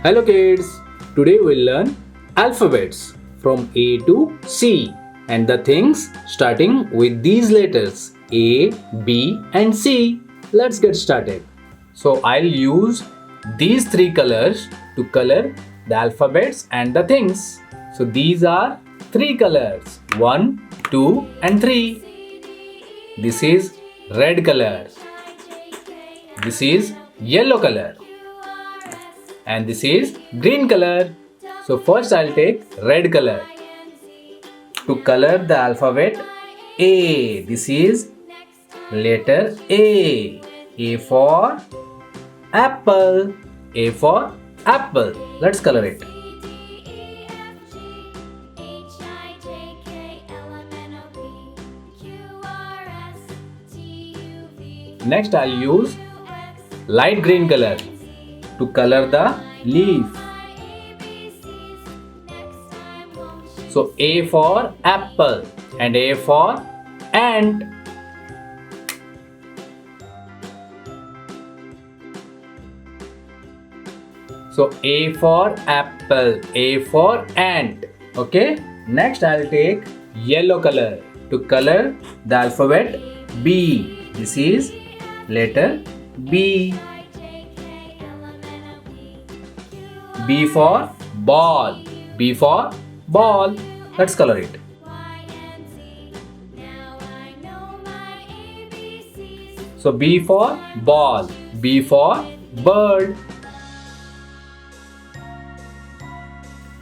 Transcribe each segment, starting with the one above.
Hello kids, today we'll learn alphabets from A to C and the things starting with these letters A, B and C. Let's get started. So I'll use these three colors to color the alphabets and the things. So these are three colors 1, 2 and 3. This is red color. This is yellow color. And this is green color. So first I'll take red color. To color the alphabet A, this is letter A. A for apple. A for apple. Let's color it. Next I'll use light green color to color the leaf. So A for apple and A for ant. So A for apple, A for ant. Okay. Next I'll take yellow color to color the alphabet B. This is letter B. B for ball. B for ball. Let's color it. So B for ball. B for bird.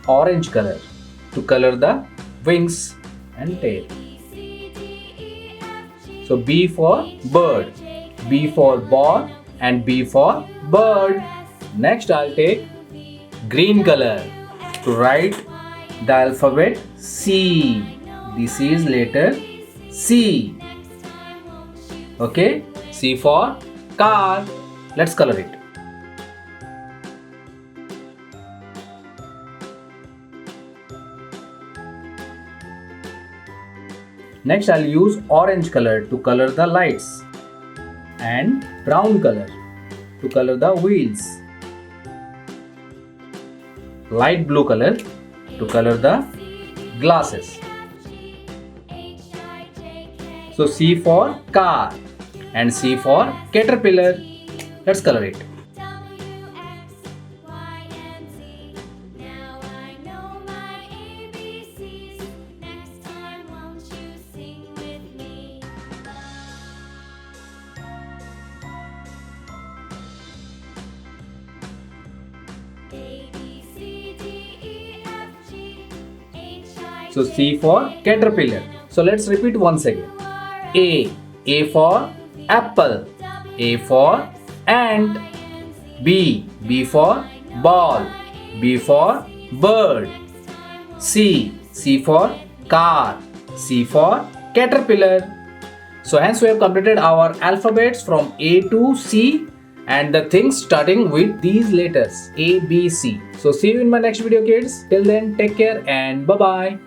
Orange color to color the wings and tail. So B for bird. B for ball and B for bird. Next I'll take green color to write the alphabet C. This is letter C. Okay, C for car. Let's color it. Next I'll use orange color to color the lights and brown color to color the wheels. Light blue color to color the glasses. So C for car and C for caterpillar. Let's color it. So C for caterpillar. So let's repeat once again. A for apple. A for ant. B for ball. B for bird. C for car. C for caterpillar. So hence we have completed our alphabets from A to C and the things starting with these letters A, B, C. So see you in my next video kids. Till then take care and bye bye.